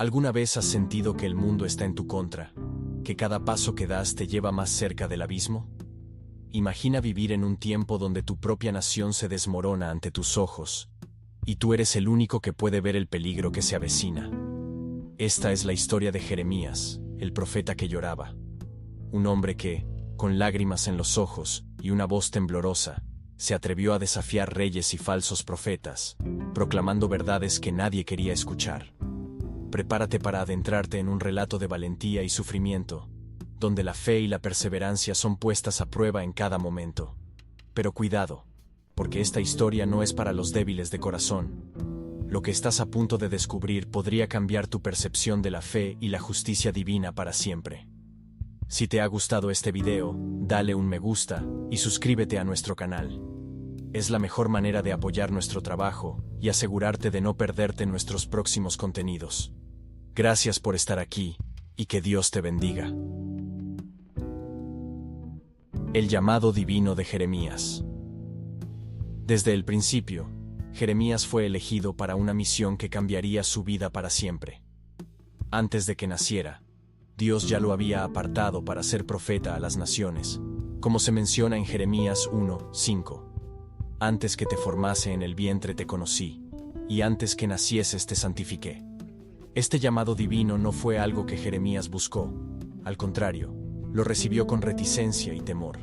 ¿Alguna vez has sentido que el mundo está en tu contra? ¿Que cada paso que das te lleva más cerca del abismo? Imagina vivir en un tiempo donde tu propia nación se desmorona ante tus ojos, y tú eres el único que puede ver el peligro que se avecina. Esta es la historia de Jeremías, el profeta que lloraba. Un hombre que, con lágrimas en los ojos y una voz temblorosa, se atrevió a desafiar reyes y falsos profetas, proclamando verdades que nadie quería escuchar. Prepárate para adentrarte en un relato de valentía y sufrimiento, donde la fe y la perseverancia son puestas a prueba en cada momento. Pero cuidado, porque esta historia no es para los débiles de corazón. Lo que estás a punto de descubrir podría cambiar tu percepción de la fe y la justicia divina para siempre. Si te ha gustado este video, dale un me gusta y suscríbete a nuestro canal. Es la mejor manera de apoyar nuestro trabajo y asegurarte de no perderte nuestros próximos contenidos. Gracias por estar aquí, y que Dios te bendiga. El llamado divino de Jeremías. Desde el principio, Jeremías fue elegido para una misión que cambiaría su vida para siempre. Antes de que naciera, Dios ya lo había apartado para ser profeta a las naciones, como se menciona en Jeremías 1:5. Antes que te formase en el vientre te conocí, y antes que nacieses te santifiqué. Este llamado divino no fue algo que Jeremías buscó, al contrario, lo recibió con reticencia y temor.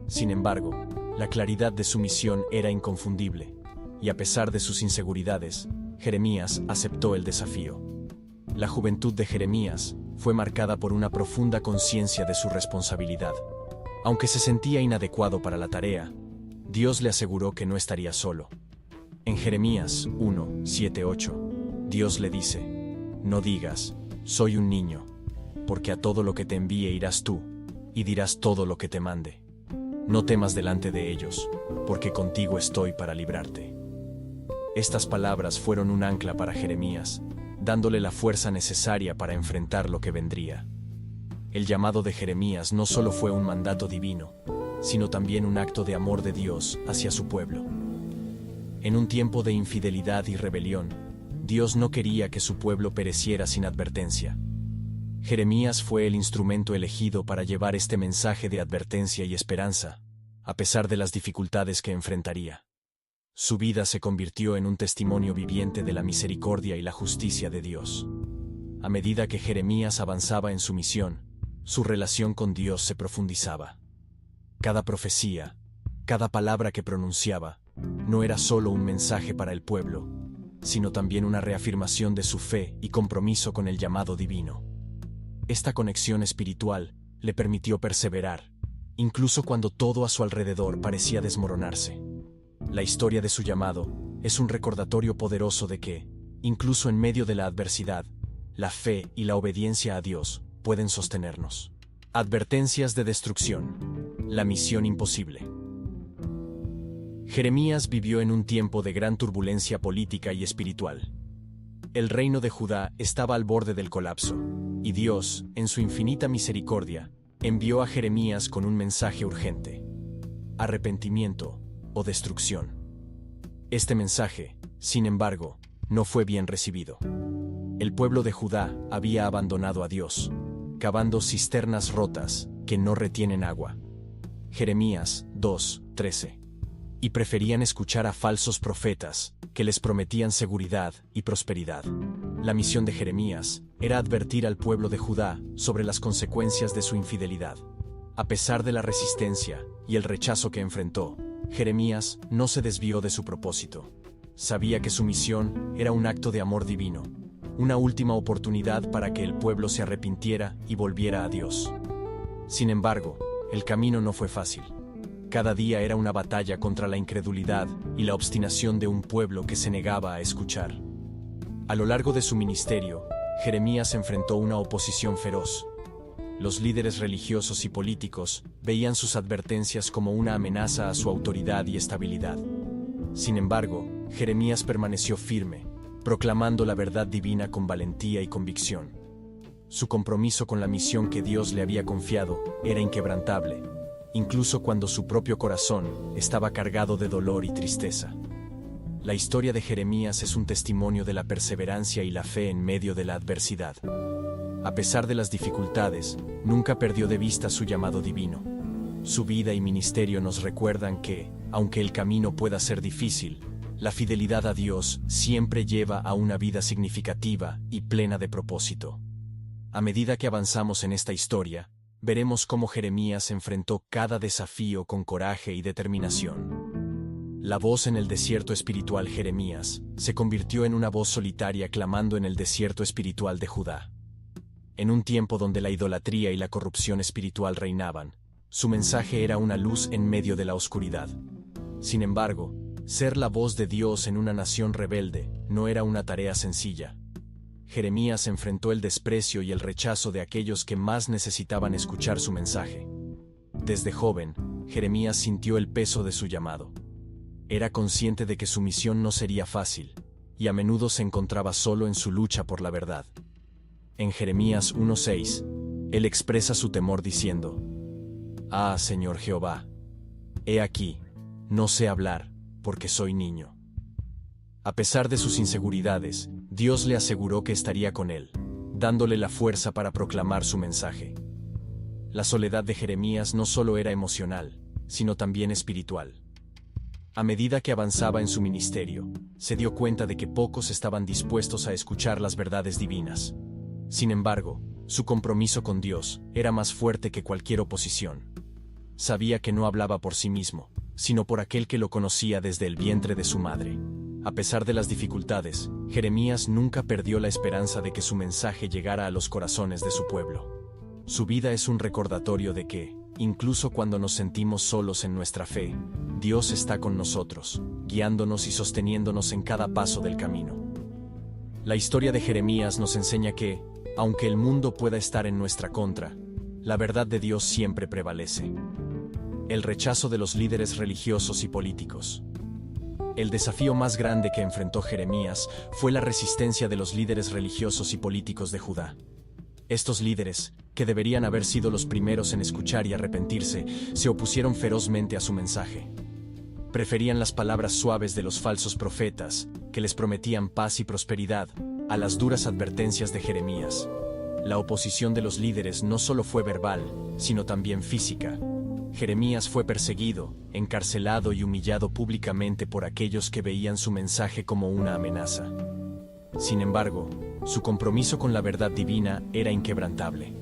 Sin embargo, la claridad de su misión era inconfundible, y a pesar de sus inseguridades, Jeremías aceptó el desafío. La juventud de Jeremías fue marcada por una profunda conciencia de su responsabilidad. Aunque se sentía inadecuado para la tarea, Dios le aseguró que no estaría solo. En Jeremías 1:7-8, Dios le dice: no digas, soy un niño, porque a todo lo que te envíe irás tú, y dirás todo lo que te mande. No temas delante de ellos, porque contigo estoy para librarte. Estas palabras fueron un ancla para Jeremías, dándole la fuerza necesaria para enfrentar lo que vendría. El llamado de Jeremías no solo fue un mandato divino, sino también un acto de amor de Dios hacia su pueblo. En un tiempo de infidelidad y rebelión, Dios no quería que su pueblo pereciera sin advertencia. Jeremías fue el instrumento elegido para llevar este mensaje de advertencia y esperanza, a pesar de las dificultades que enfrentaría. Su vida se convirtió en un testimonio viviente de la misericordia y la justicia de Dios. A medida que Jeremías avanzaba en su misión, su relación con Dios se profundizaba. Cada profecía, cada palabra que pronunciaba, no era solo un mensaje para el pueblo, sino también una reafirmación de su fe y compromiso con el llamado divino. Esta conexión espiritual le permitió perseverar, incluso cuando todo a su alrededor parecía desmoronarse. La historia de su llamado es un recordatorio poderoso de que, incluso en medio de la adversidad, la fe y la obediencia a Dios pueden sostenernos. Advertencias de destrucción. La misión imposible. Jeremías vivió en un tiempo de gran turbulencia política y espiritual. El reino de Judá estaba al borde del colapso, y Dios, en su infinita misericordia, envió a Jeremías con un mensaje urgente: arrepentimiento o destrucción. Este mensaje, sin embargo, no fue bien recibido. El pueblo de Judá había abandonado a Dios, cavando cisternas rotas que no retienen agua. Jeremías 2:13. Y preferían escuchar a falsos profetas que les prometían seguridad y prosperidad. La misión de Jeremías era advertir al pueblo de Judá sobre las consecuencias de su infidelidad. A pesar de la resistencia y el rechazo que enfrentó, Jeremías no se desvió de su propósito. Sabía que su misión era un acto de amor divino, una última oportunidad para que el pueblo se arrepintiera y volviera a Dios. Sin embargo, el camino no fue fácil. Cada día era una batalla contra la incredulidad y la obstinación de un pueblo que se negaba a escuchar. A lo largo de su ministerio, Jeremías enfrentó una oposición feroz. Los líderes religiosos y políticos veían sus advertencias como una amenaza a su autoridad y estabilidad. Sin embargo, Jeremías permaneció firme, proclamando la verdad divina con valentía y convicción. Su compromiso con la misión que Dios le había confiado era inquebrantable, incluso cuando su propio corazón estaba cargado de dolor y tristeza. La historia de Jeremías es un testimonio de la perseverancia y la fe en medio de la adversidad. A pesar de las dificultades, nunca perdió de vista su llamado divino. Su vida y ministerio nos recuerdan que, aunque el camino pueda ser difícil, la fidelidad a Dios siempre lleva a una vida significativa y plena de propósito. A medida que avanzamos en esta historia, veremos cómo Jeremías enfrentó cada desafío con coraje y determinación. La voz en el desierto espiritual Jeremías se convirtió en una voz solitaria clamando en el desierto espiritual de Judá. En un tiempo donde la idolatría y la corrupción espiritual reinaban, su mensaje era una luz en medio de la oscuridad. Sin embargo, ser la voz de Dios en una nación rebelde no era una tarea sencilla. Jeremías enfrentó el desprecio y el rechazo de aquellos que más necesitaban escuchar su mensaje. Desde joven, Jeremías sintió el peso de su llamado. Era consciente de que su misión no sería fácil, y a menudo se encontraba solo en su lucha por la verdad. En Jeremías 1:6, él expresa su temor diciendo: «Ah, Señor Jehová, he aquí, no sé hablar, porque soy niño». A pesar de sus inseguridades, Dios le aseguró que estaría con él, dándole la fuerza para proclamar su mensaje. La soledad de Jeremías no solo era emocional, sino también espiritual. A medida que avanzaba en su ministerio, se dio cuenta de que pocos estaban dispuestos a escuchar las verdades divinas. Sin embargo, su compromiso con Dios era más fuerte que cualquier oposición. Sabía que no hablaba por sí mismo, sino por aquel que lo conocía desde el vientre de su madre. A pesar de las dificultades, Jeremías nunca perdió la esperanza de que su mensaje llegara a los corazones de su pueblo. Su vida es un recordatorio de que, incluso cuando nos sentimos solos en nuestra fe, Dios está con nosotros, guiándonos y sosteniéndonos en cada paso del camino. La historia de Jeremías nos enseña que, aunque el mundo pueda estar en nuestra contra, la verdad de Dios siempre prevalece. El rechazo de los líderes religiosos y políticos. El desafío más grande que enfrentó Jeremías fue la resistencia de los líderes religiosos y políticos de Judá. Estos líderes, que deberían haber sido los primeros en escuchar y arrepentirse, se opusieron ferozmente a su mensaje. Preferían las palabras suaves de los falsos profetas, que les prometían paz y prosperidad, a las duras advertencias de Jeremías. La oposición de los líderes no solo fue verbal, sino también física. Jeremías fue perseguido, encarcelado y humillado públicamente por aquellos que veían su mensaje como una amenaza. Sin embargo, su compromiso con la verdad divina era inquebrantable.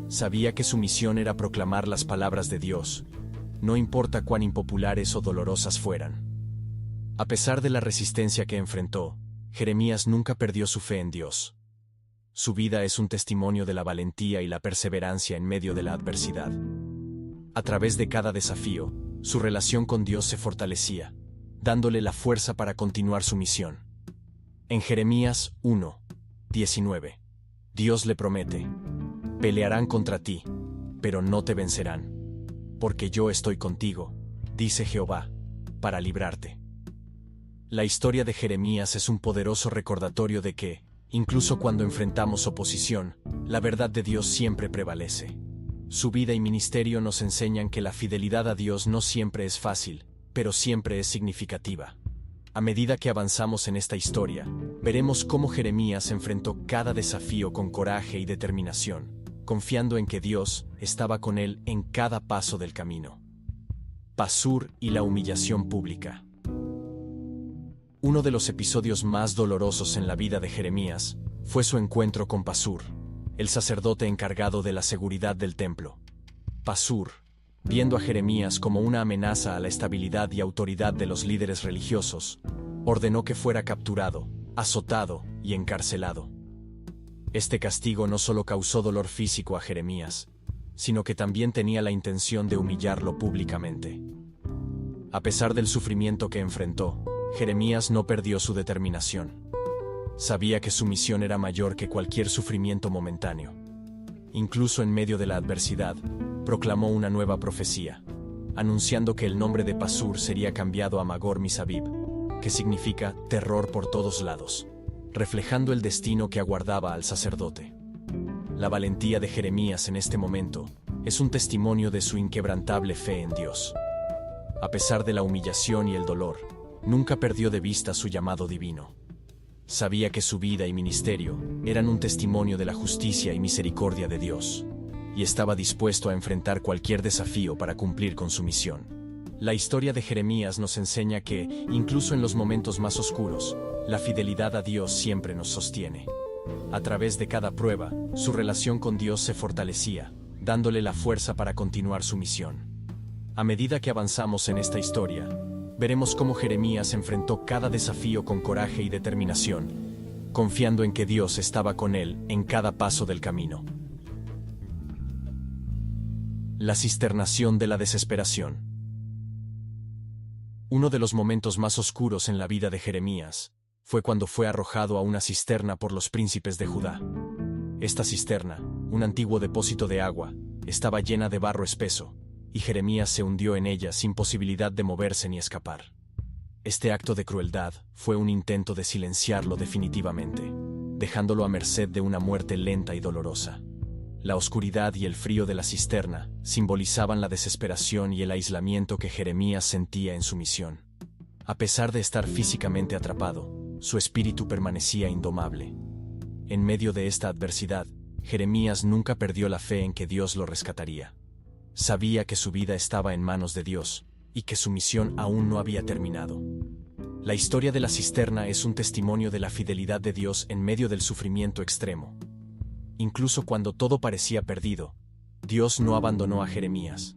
Sabía que su misión era proclamar las palabras de Dios, no importa cuán impopulares o dolorosas fueran. A pesar de la resistencia que enfrentó, Jeremías nunca perdió su fe en Dios. Su vida es un testimonio de la valentía y la perseverancia en medio de la adversidad. A través de cada desafío, su relación con Dios se fortalecía, dándole la fuerza para continuar su misión. En Jeremías 1:19, Dios le promete: «Pelearán contra ti, pero no te vencerán, porque yo estoy contigo, dice Jehová, para librarte». La historia de Jeremías es un poderoso recordatorio de que, incluso cuando enfrentamos oposición, la verdad de Dios siempre prevalece. Su vida y ministerio nos enseñan que la fidelidad a Dios no siempre es fácil, pero siempre es significativa. A medida que avanzamos en esta historia, veremos cómo Jeremías enfrentó cada desafío con coraje y determinación, confiando en que Dios estaba con él en cada paso del camino. Pasur y la humillación pública. Uno de los episodios más dolorosos en la vida de Jeremías fue su encuentro con Pasur, el sacerdote encargado de la seguridad del templo. Pasur, viendo a Jeremías como una amenaza a la estabilidad y autoridad de los líderes religiosos, ordenó que fuera capturado, azotado y encarcelado. Este castigo no solo causó dolor físico a Jeremías, sino que también tenía la intención de humillarlo públicamente. A pesar del sufrimiento que enfrentó, Jeremías no perdió su determinación. Sabía que su misión era mayor que cualquier sufrimiento momentáneo. Incluso en medio de la adversidad, proclamó una nueva profecía, anunciando que el nombre de Pasur sería cambiado a Magor Misabib, que significa terror por todos lados, reflejando el destino que aguardaba al sacerdote. La valentía de Jeremías en este momento es un testimonio de su inquebrantable fe en Dios. A pesar de la humillación y el dolor, nunca perdió de vista su llamado divino. Sabía que su vida y ministerio eran un testimonio de la justicia y misericordia de Dios, y estaba dispuesto a enfrentar cualquier desafío para cumplir con su misión. La historia de Jeremías nos enseña que, incluso en los momentos más oscuros, la fidelidad a Dios siempre nos sostiene. A través de cada prueba, su relación con Dios se fortalecía, dándole la fuerza para continuar su misión. A medida que avanzamos en esta historia, veremos cómo Jeremías enfrentó cada desafío con coraje y determinación, confiando en que Dios estaba con él en cada paso del camino. La cisternación de la desesperación. Uno de los momentos más oscuros en la vida de Jeremías fue cuando fue arrojado a una cisterna por los príncipes de Judá. Esta cisterna, un antiguo depósito de agua, estaba llena de barro espeso, y Jeremías se hundió en ella sin posibilidad de moverse ni escapar. Este acto de crueldad fue un intento de silenciarlo definitivamente, dejándolo a merced de una muerte lenta y dolorosa. La oscuridad y el frío de la cisterna simbolizaban la desesperación y el aislamiento que Jeremías sentía en su misión. A pesar de estar físicamente atrapado, su espíritu permanecía indomable. En medio de esta adversidad, Jeremías nunca perdió la fe en que Dios lo rescataría. Sabía que su vida estaba en manos de Dios, y que su misión aún no había terminado. La historia de la cisterna es un testimonio de la fidelidad de Dios en medio del sufrimiento extremo. Incluso cuando todo parecía perdido, Dios no abandonó a Jeremías.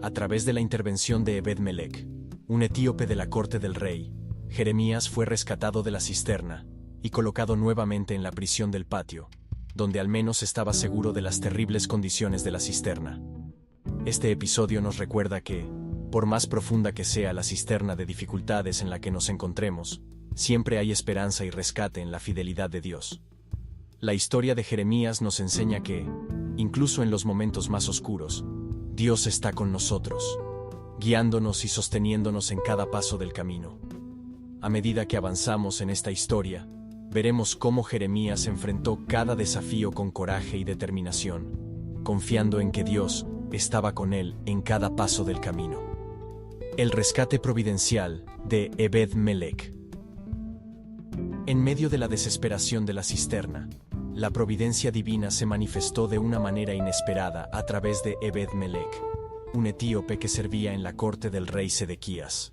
A través de la intervención de Ebed-Melech, un etíope de la corte del rey, Jeremías fue rescatado de la cisterna y colocado nuevamente en la prisión del patio, donde al menos estaba seguro de las terribles condiciones de la cisterna. Este episodio nos recuerda que, por más profunda que sea la cisterna de dificultades en la que nos encontremos, siempre hay esperanza y rescate en la fidelidad de Dios. La historia de Jeremías nos enseña que, incluso en los momentos más oscuros, Dios está con nosotros, guiándonos y sosteniéndonos en cada paso del camino. A medida que avanzamos en esta historia, veremos cómo Jeremías enfrentó cada desafío con coraje y determinación, confiando en que Dios estaba con él en cada paso del camino. El rescate providencial de Ebed-Melech. En medio de la desesperación de la cisterna, la providencia divina se manifestó de una manera inesperada a través de Ebed-Melech, un etíope que servía en la corte del rey Sedequías.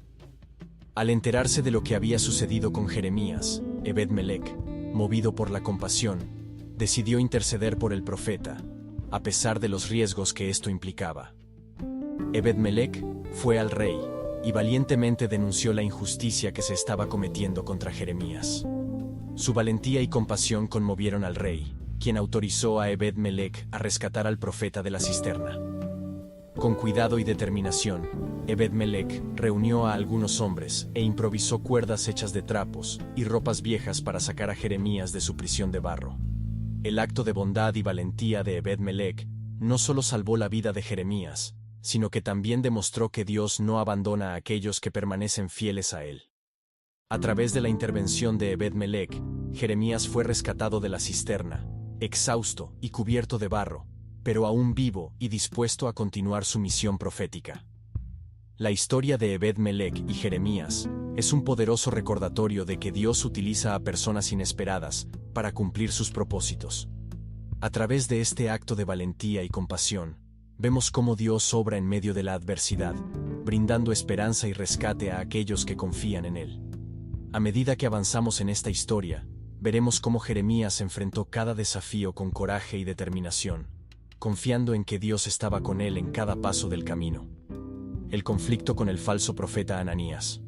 Al enterarse de lo que había sucedido con Jeremías, Ebed-Melech, movido por la compasión, decidió interceder por el profeta, a pesar de los riesgos que esto implicaba. Ebed-Melech fue al rey y valientemente denunció la injusticia que se estaba cometiendo contra Jeremías. Su valentía y compasión conmovieron al rey, quien autorizó a Ebed-Melech a rescatar al profeta de la cisterna. Con cuidado y determinación, Ebed-Melech reunió a algunos hombres e improvisó cuerdas hechas de trapos y ropas viejas para sacar a Jeremías de su prisión de barro. El acto de bondad y valentía de Ebed-Melech no solo salvó la vida de Jeremías, sino que también demostró que Dios no abandona a aquellos que permanecen fieles a Él. A través de la intervención de Ebed-Melech, Jeremías fue rescatado de la cisterna, exhausto y cubierto de barro, pero aún vivo y dispuesto a continuar su misión profética. La historia de Ebed-Melech y Jeremías es un poderoso recordatorio de que Dios utiliza a personas inesperadas para cumplir sus propósitos. A través de este acto de valentía y compasión, vemos cómo Dios obra en medio de la adversidad, brindando esperanza y rescate a aquellos que confían en Él. A medida que avanzamos en esta historia, veremos cómo Jeremías enfrentó cada desafío con coraje y determinación, confiando en que Dios estaba con él en cada paso del camino. El conflicto con el falso profeta Ananías.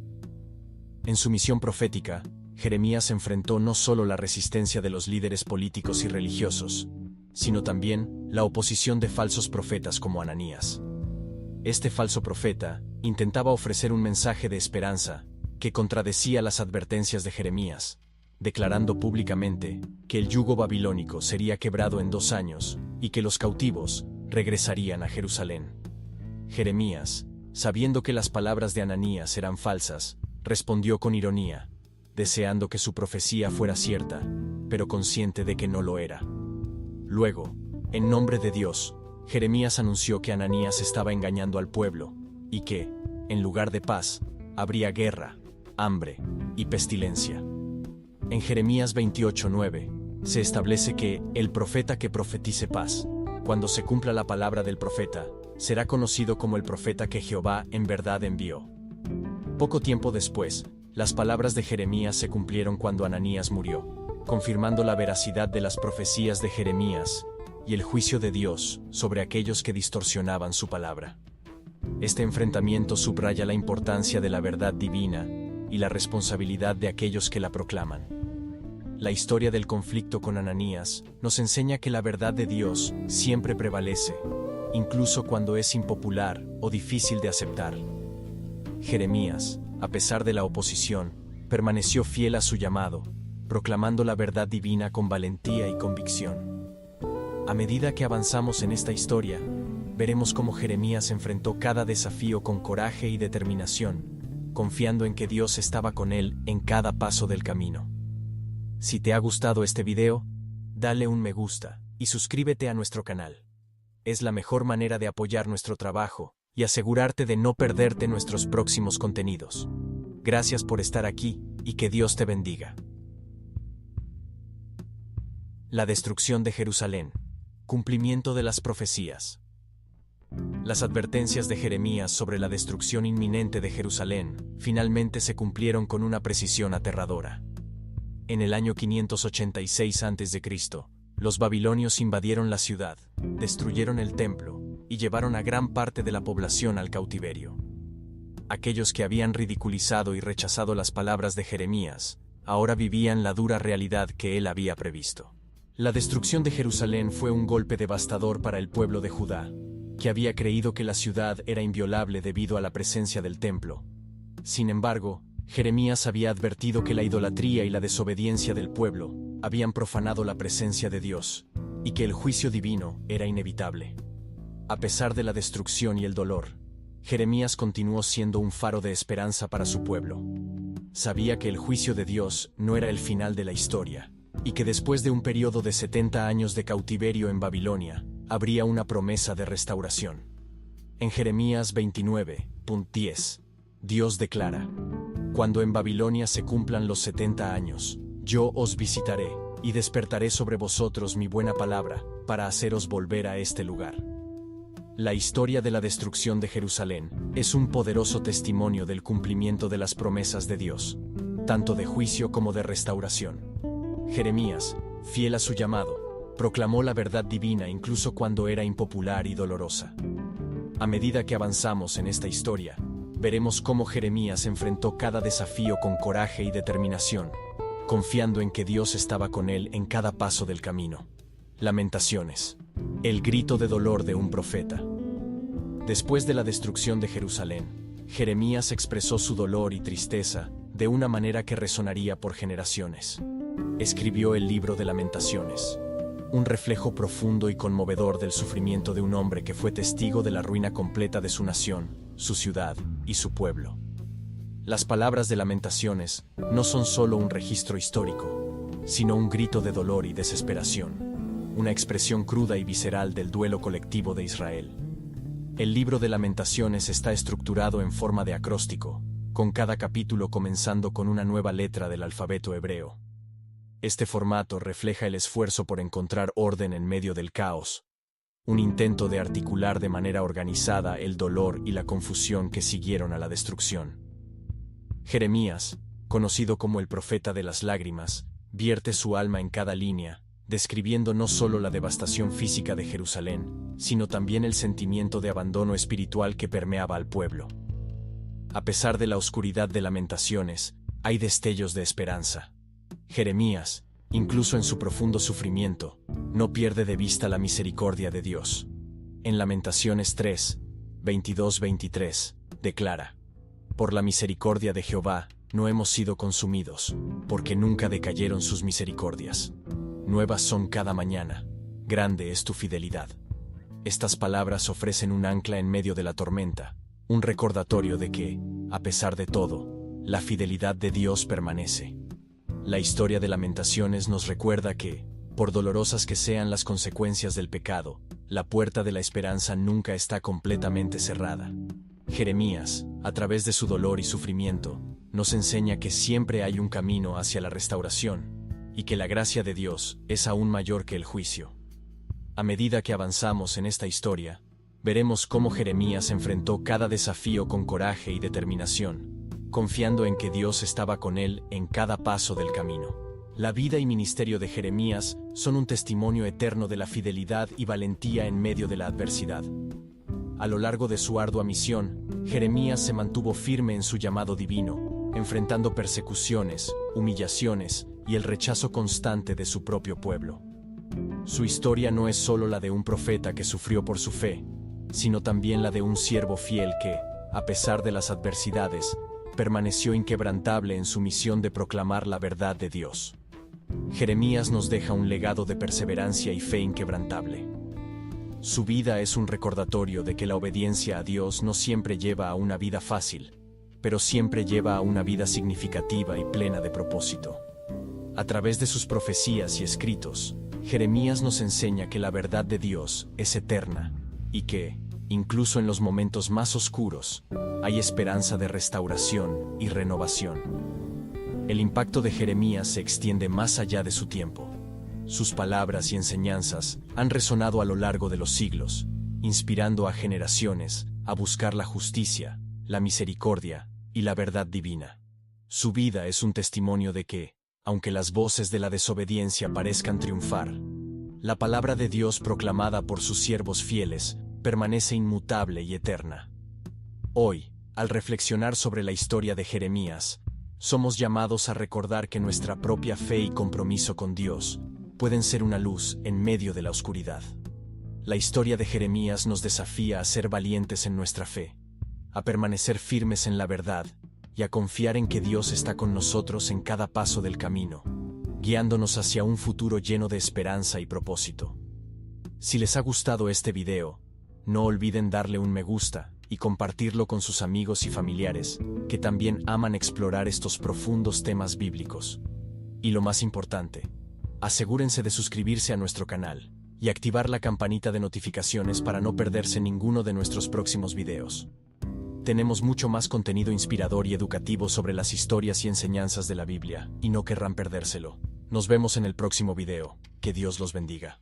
En su misión profética, Jeremías enfrentó no solo la resistencia de los líderes políticos y religiosos, sino también la oposición de falsos profetas como Ananías. Este falso profeta intentaba ofrecer un mensaje de esperanza que contradecía las advertencias de Jeremías, declarando públicamente que el yugo babilónico sería quebrado en 2 años y que los cautivos regresarían a Jerusalén. Jeremías, sabiendo que las palabras de Ananías eran falsas, respondió con ironía, deseando que su profecía fuera cierta, pero consciente de que no lo era. Luego, en nombre de Dios, Jeremías anunció que Ananías estaba engañando al pueblo, y que, en lugar de paz, habría guerra, hambre y pestilencia. En Jeremías 28:9 se establece que el profeta que profetice paz, cuando se cumpla la palabra del profeta, será conocido como el profeta que Jehová en verdad envió. Poco tiempo después, las palabras de Jeremías se cumplieron cuando Ananías murió, confirmando la veracidad de las profecías de Jeremías y el juicio de Dios sobre aquellos que distorsionaban su palabra. Este enfrentamiento subraya la importancia de la verdad divina y la responsabilidad de aquellos que la proclaman. La historia del conflicto con Ananías nos enseña que la verdad de Dios siempre prevalece, incluso cuando es impopular o difícil de aceptar. Jeremías, a pesar de la oposición, permaneció fiel a su llamado, proclamando la verdad divina con valentía y convicción. A medida que avanzamos en esta historia, veremos cómo Jeremías enfrentó cada desafío con coraje y determinación, confiando en que Dios estaba con él en cada paso del camino. Si te ha gustado este video, dale un me gusta y suscríbete a nuestro canal. Es la mejor manera de apoyar nuestro trabajo y asegurarte de no perderte nuestros próximos contenidos. Gracias por estar aquí y que Dios te bendiga. La destrucción de Jerusalén. Cumplimiento de las profecías. Las advertencias de Jeremías sobre la destrucción inminente de Jerusalén finalmente se cumplieron con una precisión aterradora. En el año 586 a.C., los babilonios invadieron la ciudad, destruyeron el templo y llevaron a gran parte de la población al cautiverio. Aquellos que habían ridiculizado y rechazado las palabras de Jeremías, ahora vivían la dura realidad que él había previsto. La destrucción de Jerusalén fue un golpe devastador para el pueblo de Judá, que había creído que la ciudad era inviolable debido a la presencia del templo. Sin embargo, Jeremías había advertido que la idolatría y la desobediencia del pueblo habían profanado la presencia de Dios, y que el juicio divino era inevitable. A pesar de la destrucción y el dolor, Jeremías continuó siendo un faro de esperanza para su pueblo. Sabía que el juicio de Dios no era el final de la historia, y que después de un periodo de 70 años de cautiverio en Babilonia, habría una promesa de restauración. En Jeremías 29:10, Dios declara: Cuando en Babilonia se cumplan los 70 años, yo os visitaré, y despertaré sobre vosotros mi buena palabra, para haceros volver a este lugar. La historia de la destrucción de Jerusalén es un poderoso testimonio del cumplimiento de las promesas de Dios, tanto de juicio como de restauración. Jeremías, fiel a su llamado, proclamó la verdad divina incluso cuando era impopular y dolorosa. A medida que avanzamos en esta historia, veremos cómo Jeremías enfrentó cada desafío con coraje y determinación, confiando en que Dios estaba con él en cada paso del camino. Lamentaciones. El grito de dolor de un profeta. Después de la destrucción de Jerusalén, Jeremías expresó su dolor y tristeza de una manera que resonaría por generaciones. Escribió el libro de Lamentaciones, un reflejo profundo y conmovedor del sufrimiento de un hombre que fue testigo de la ruina completa de su nación, su ciudad y su pueblo. Las palabras de Lamentaciones no son solo un registro histórico, sino un grito de dolor y desesperación, una expresión cruda y visceral del duelo colectivo de Israel. El libro de Lamentaciones está estructurado en forma de acróstico, con cada capítulo comenzando con una nueva letra del alfabeto hebreo. Este formato refleja el esfuerzo por encontrar orden en medio del caos, un intento de articular de manera organizada el dolor y la confusión que siguieron a la destrucción. Jeremías, conocido como el profeta de las lágrimas, vierte su alma en cada línea, describiendo no solo la devastación física de Jerusalén, sino también el sentimiento de abandono espiritual que permeaba al pueblo. A pesar de la oscuridad de Lamentaciones, hay destellos de esperanza. Jeremías, incluso en su profundo sufrimiento, no pierde de vista la misericordia de Dios. En Lamentaciones 3, 22-23, declara: Por la misericordia de Jehová, no hemos sido consumidos, porque nunca decayeron sus misericordias. Nuevas son cada mañana, grande es tu fidelidad. Estas palabras ofrecen un ancla en medio de la tormenta, un recordatorio de que, a pesar de todo, la fidelidad de Dios permanece. La historia de Lamentaciones nos recuerda que, por dolorosas que sean las consecuencias del pecado, la puerta de la esperanza nunca está completamente cerrada. Jeremías, a través de su dolor y sufrimiento, nos enseña que siempre hay un camino hacia la restauración y que la gracia de Dios es aún mayor que el juicio. A medida que avanzamos en esta historia, veremos cómo Jeremías enfrentó cada desafío con coraje y determinación, confiando en que Dios estaba con él en cada paso del camino. La vida y ministerio de Jeremías son un testimonio eterno de la fidelidad y valentía en medio de la adversidad. A lo largo de su ardua misión, Jeremías se mantuvo firme en su llamado divino, enfrentando persecuciones, humillaciones y el rechazo constante de su propio pueblo. Su historia no es solo la de un profeta que sufrió por su fe, sino también la de un siervo fiel que, a pesar de las adversidades, permaneció inquebrantable en su misión de proclamar la verdad de Dios. Jeremías nos deja un legado de perseverancia y fe inquebrantable. Su vida es un recordatorio de que la obediencia a Dios no siempre lleva a una vida fácil, pero siempre lleva a una vida significativa y plena de propósito. A través de sus profecías y escritos, Jeremías nos enseña que la verdad de Dios es eterna y que, incluso en los momentos más oscuros, hay esperanza de restauración y renovación. El impacto de Jeremías se extiende más allá de su tiempo. Sus palabras y enseñanzas han resonado a lo largo de los siglos, inspirando a generaciones a buscar la justicia, la misericordia y la verdad divina. Su vida es un testimonio de que, aunque las voces de la desobediencia parezcan triunfar, la palabra de Dios proclamada por sus siervos fieles permanece inmutable y eterna. Hoy, al reflexionar sobre la historia de Jeremías, somos llamados a recordar que nuestra propia fe y compromiso con Dios pueden ser una luz en medio de la oscuridad. La historia de Jeremías nos desafía a ser valientes en nuestra fe, a permanecer firmes en la verdad y a confiar en que Dios está con nosotros en cada paso del camino, guiándonos hacia un futuro lleno de esperanza y propósito. Si les ha gustado este video, no olviden darle un me gusta y compartirlo con sus amigos y familiares, que también aman explorar estos profundos temas bíblicos. Y lo más importante, asegúrense de suscribirse a nuestro canal y activar la campanita de notificaciones para no perderse ninguno de nuestros próximos videos. Tenemos mucho más contenido inspirador y educativo sobre las historias y enseñanzas de la Biblia, y no querrán perdérselo. Nos vemos en el próximo video. Que Dios los bendiga.